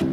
Hi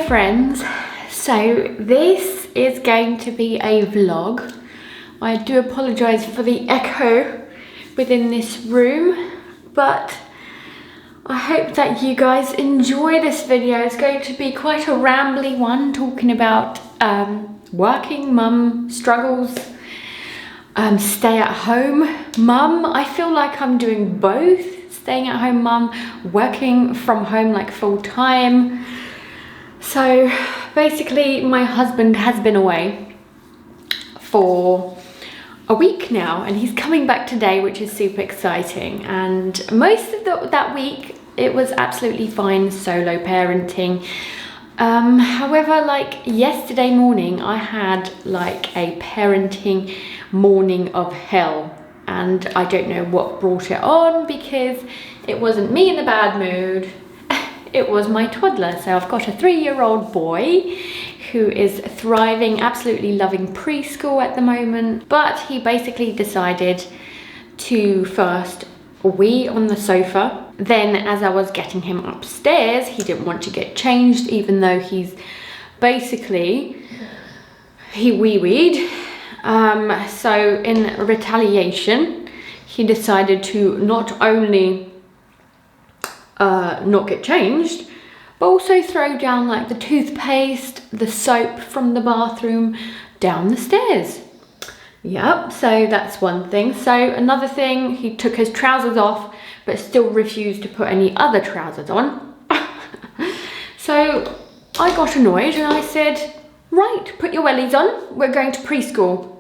friends, so this is going to be a vlog. I do apologise for the echo within this room, but I hope that you guys enjoy this video. It's going to be quite a rambly one, talking about working mum struggles, stay at home mum. I feel like I'm doing both, staying at home mum, working from home like full time. So basically my husband has been away for a week now and he's coming back today, which is super exciting. And most of that week it was absolutely fine, solo parenting. However, like yesterday morning I had like a parenting morning of hell, and I don't know what brought it on, because it wasn't me in a bad mood. It was my toddler. So I've got a 3-year-old boy who is thriving, absolutely loving preschool at the moment. But he basically decided to first wee on the sofa. Then as I was getting him upstairs, he didn't want to get changed, even though he's basically, he wee-weed. So in retaliation, he decided to not only not get changed, but also throw down like the toothpaste, the soap from the bathroom down the stairs. Yep, so that's one thing. So another thing, he took his trousers off but still refused to put any other trousers on. So I got annoyed and I said, right, put your wellies on, we're going to preschool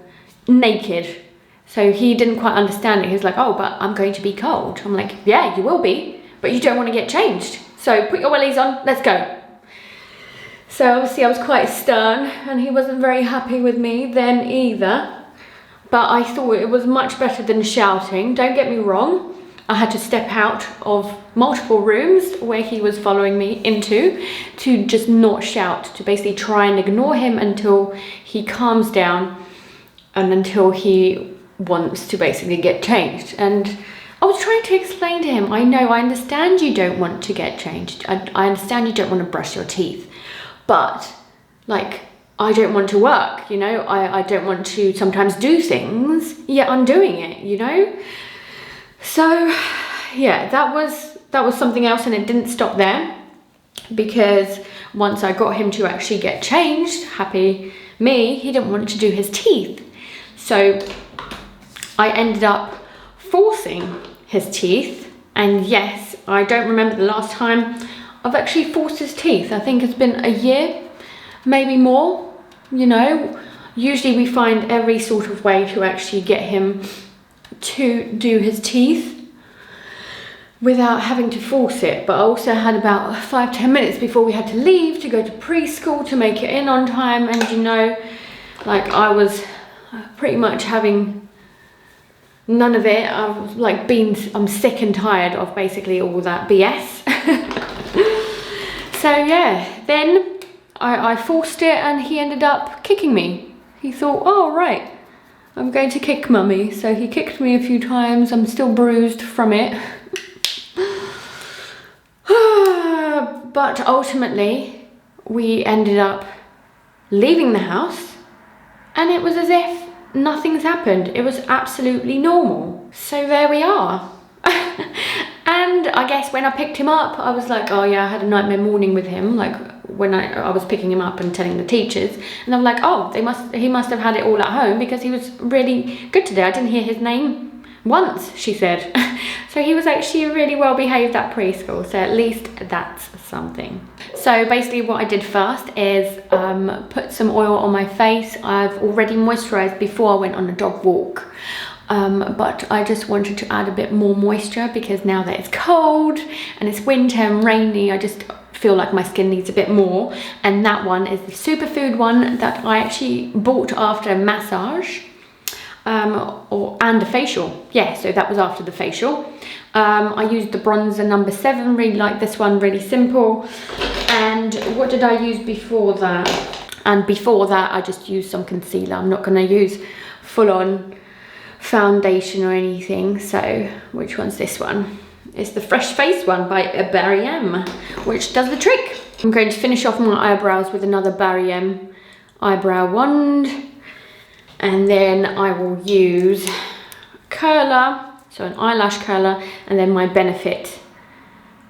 naked. So he didn't quite understand it. He was like, oh, but I'm going to be cold. I'm like, yeah, you will be, but you don't want to get changed. So put your wellies on, let's go. So obviously I was quite stern and he wasn't very happy with me then either. But I thought it was much better than shouting. Don't get me wrong. I had to step out of multiple rooms where he was following me into to just not shout, to basically try and ignore him until he calms down and until he wants to basically get changed. And I was trying to explain to him, I know, I understand you don't want to get changed. I understand you don't want to brush your teeth, but like, I don't want to work, you know, I don't want to sometimes do things, yet I'm doing it, you know? So yeah, that was something else, and it didn't stop there, because once I got him to actually get changed, happy me, he didn't want to do his teeth. So I ended up forcing his teeth, and yes, I don't remember the last time I've actually forced his teeth. I think it's been a year, maybe more, you know. Usually we find every sort of way to actually get him to do his teeth without having to force it. But I also had about 5-10 minutes before we had to leave to go to preschool to make it in on time, and you know, like I was pretty much having none of it. I've like I'm sick and tired of basically all that BS. So yeah, then I forced it and he ended up kicking me. He thought, oh right, I'm going to kick mummy. So he kicked me a few times. I'm still bruised from it. But ultimately we ended up leaving the house and it was as if nothing's happened. It was absolutely normal. So there we are. And I guess when I picked him up, I was like, oh yeah, I had a nightmare morning with him. Like when I was picking him up and telling the teachers, and I'm like, oh, he must have had it all at home, because he was really good today. I didn't hear his name once, she said. So he was actually really well behaved at preschool. So at least that's something. So basically what I did first is put some oil on my face. I've already moisturized before I went on a dog walk. But I just wanted to add a bit more moisture, because now that it's cold and it's winter and rainy, I just feel like my skin needs a bit more. And that one is the superfood one that I actually bought after a massage and a facial. Yeah, so that was after the facial. I used the bronzer number 7, really like this one, really simple. And what did I use before that? And before that I just used some concealer. I'm not going to use full-on foundation or anything. So which one's this one? It's the Fresh Face one by Barry M, which does the trick. I'm going to finish off my eyebrows with another Barry M eyebrow wand, and then I will use curler, so an eyelash curler, and then my Benefit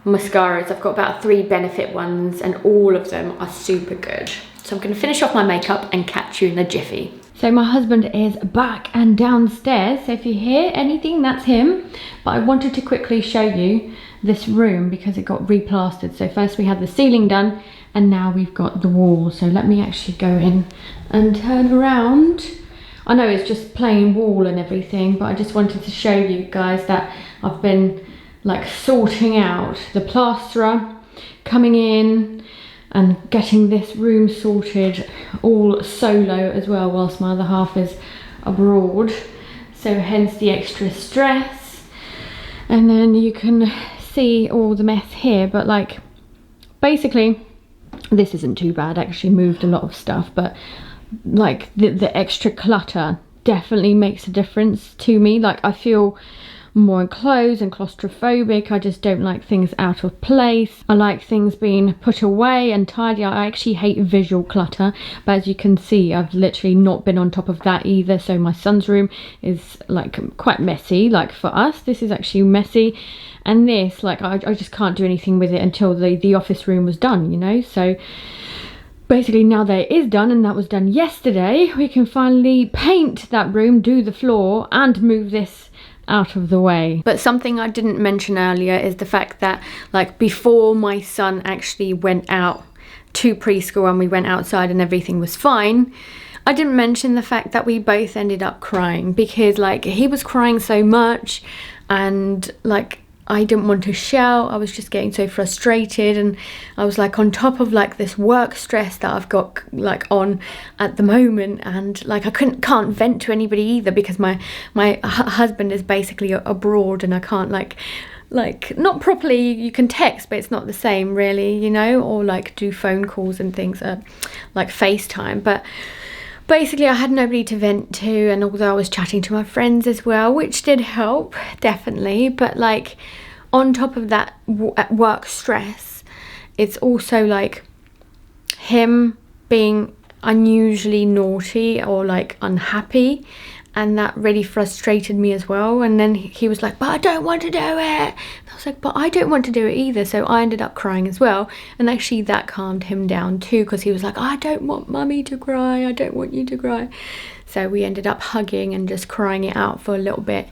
mascaras. I've got about 3 Benefit ones and all of them are super good. So I'm going to finish off my makeup and catch you in a jiffy. So my husband is back and downstairs, so if you hear anything, that's him. But I wanted to quickly show you this room because it got replastered. So first we had the ceiling done and now we've got the wall. So let me actually go in and turn around. I know it's just plain wall and everything, but I just wanted to show you guys that I've been like sorting out the plasterer, coming in and getting this room sorted all solo as well whilst my other half is abroad. So hence the extra stress. And then you can see all the mess here, but like basically this isn't too bad. I actually moved a lot of stuff, but like the extra clutter definitely makes a difference to me. Like I feel more enclosed and claustrophobic. I just don't like things out of place. I like things being put away and tidy. I actually hate visual clutter, but as you can see, I've literally not been on top of that either. So my son's room is like quite messy. Like for us, this is actually messy, and this, like I just can't do anything with it until the office room was done, you know. So basically now that it is done, and that was done yesterday, we can finally paint that room, do the floor, and move this out of the way. But something I didn't mention earlier is the fact that like before my son actually went out to preschool and we went outside and everything was fine, I didn't mention the fact that we both ended up crying because like he was crying so much and like I didn't want to shout. I was just getting so frustrated, and I was like on top of like this work stress that I've got like on at the moment, and like I can't vent to anybody either because my husband is basically abroad and I can't like not properly. You can text, but it's not the same really, you know, or like do phone calls and things like FaceTime. But basically I had nobody to vent to, and although I was chatting to my friends as well, which did help definitely, but like on top of that work stress, it's also like him being unusually naughty or like unhappy, and that really frustrated me as well. And then he was like, but I don't want to do it. And I was like, but I don't want to do it either. So I ended up crying as well, and actually that calmed him down too, because he was like, I don't want mummy to cry, I don't want you to cry. So we ended up hugging and just crying it out for a little bit,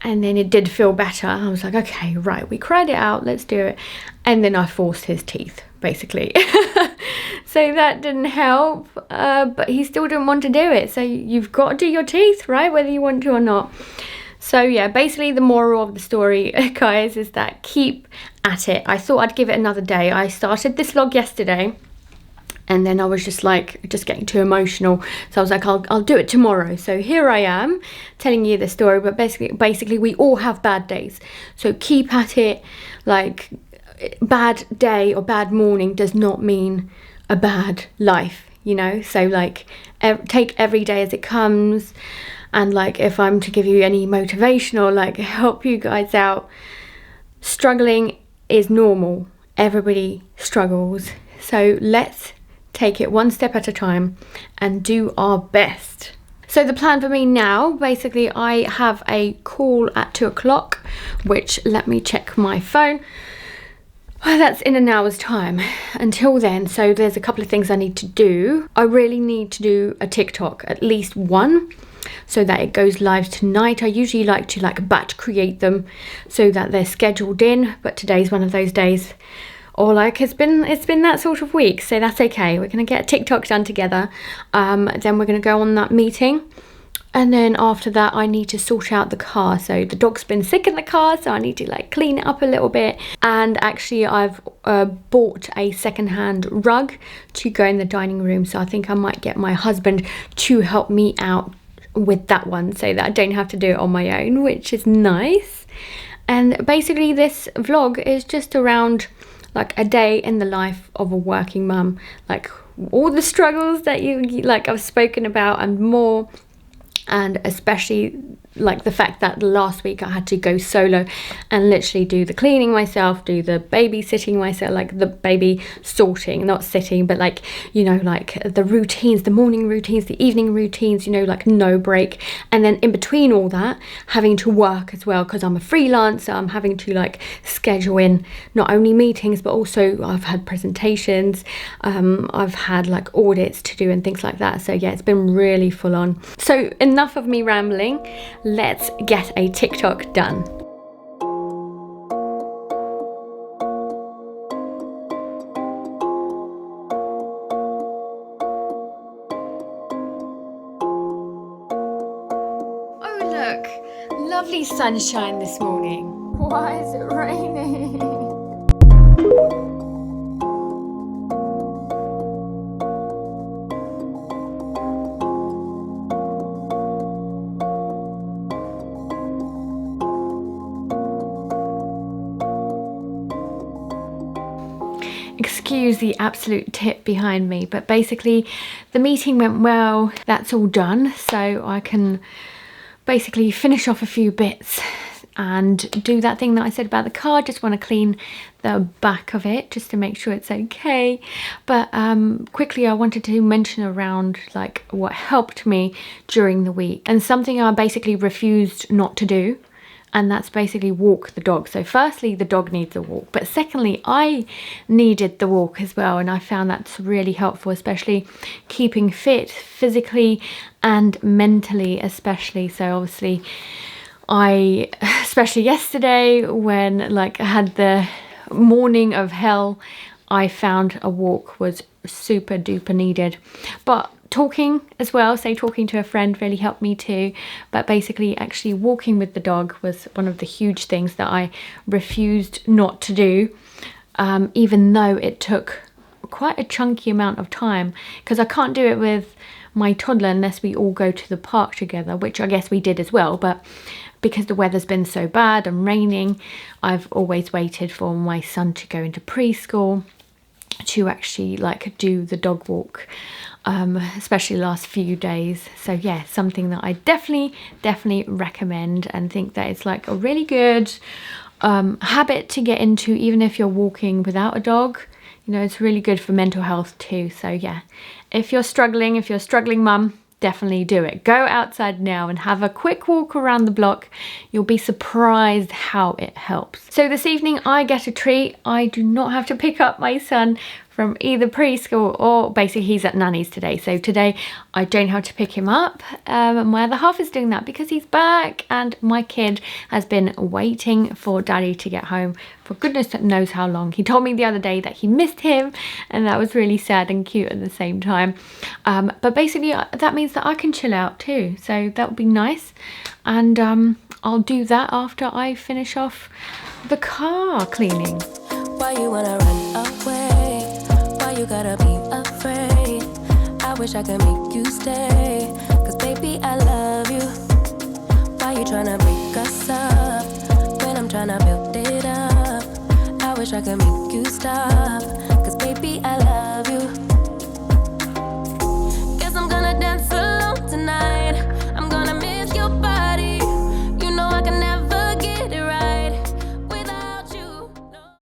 and then it did feel better. I was like, okay, right, we cried it out, let's do it. And then I forced his teeth basically. So that didn't help, but he still didn't want to do it. So you've got to do your teeth, right, whether you want to or not. So yeah, basically the moral of the story, guys, is that keep at it. I thought I'd give it another day. I started this vlog yesterday, and then I was just like getting too emotional, so I was like, I'll do it tomorrow. So here I am telling you the story. But basically we all have bad days, so keep at it. Like bad day or bad morning does not mean a bad life, you know. So like take every day as it comes, and like if I'm to give you any motivation or like help you guys out, struggling is normal. Everybody struggles, so let's take it one step at a time and do our best. So the plan for me now, basically I have a call at 2 o'clock, which, let me check my phone. Well, that's in an hour's time. Until then, so there's a couple of things I need to do. I really need to do a TikTok, at least one, so that it goes live tonight. I usually like to like batch create them so that they're scheduled in, but today's one of those days. Or like it's been that sort of week, so that's okay. We're gonna get a TikTok done together. Then we're gonna go on that meeting, and then after that I need to sort out the car. So the dog's been sick in the car, so I need to like clean it up a little bit. And actually I've bought a second-hand rug to go in the dining room, so I think I might get my husband to help me out with that one so that I don't have to do it on my own, which is nice. And basically this vlog is just around like a day in the life of a working mum, like all the struggles that you like I've spoken about and more. And especially like the fact that last week I had to go solo and literally do the cleaning myself, do the babysitting myself, like the baby sorting, not sitting, but like, you know, like the routines, the morning routines, the evening routines, you know, like no break. And then in between all that, having to work as well, because I'm a freelancer, I'm having to like schedule in not only meetings, but also I've had presentations, I've had like audits to do and things like that. So yeah, it's been really full on. So enough of me rambling. Let's get a TikTok done. Oh look, lovely sunshine this morning. Why is it raining? Excuse the absolute tip behind me, but basically the meeting went well. That's all done, so I can basically finish off a few bits and do that thing that I said about the car. Just want to clean the back of it just to make sure it's okay. But quickly I wanted to mention around like what helped me during the week, and something I basically refused not to do, and that's basically walk the dog. So firstly, the dog needs a walk, but secondly, I needed the walk as well, and I found that's really helpful, especially keeping fit physically and mentally especially. So obviously especially yesterday when like I had the morning of hell, I found a walk was super duper needed. But talking as well, so talking to a friend really helped me too. But basically actually walking with the dog was one of the huge things that I refused not to do, even though it took quite a chunky amount of time, because I can't do it with my toddler unless we all go to the park together, which I guess we did as well. But because the weather's been so bad and raining, I've always waited for my son to go into preschool to actually like do the dog walk, especially the last few days. So yeah, something that I definitely recommend, and think that it's like a really good habit to get into, even if you're walking without a dog. You know, it's really good for mental health too. So yeah, if you're struggling mum, definitely do it. Go outside now and have a quick walk around the block. You'll be surprised how it helps. So this evening I get a treat. I do not have to pick up my son from either preschool, or basically he's at nanny's today. So today I don't have to pick him up. My other half is doing that because he's back, and my kid has been waiting for daddy to get home for goodness knows how long. He told me the other day that he missed him, and that was really sad and cute at the same time. But basically that means that I can chill out too, so that would be nice. And I'll do that after I finish off the car cleaning. Why you wanna run away? Why you gotta be afraid? I wish I could make you stay, 'cause baby I love you. Why you tryna break us up when I'm tryna build it up? I wish I could make you stop.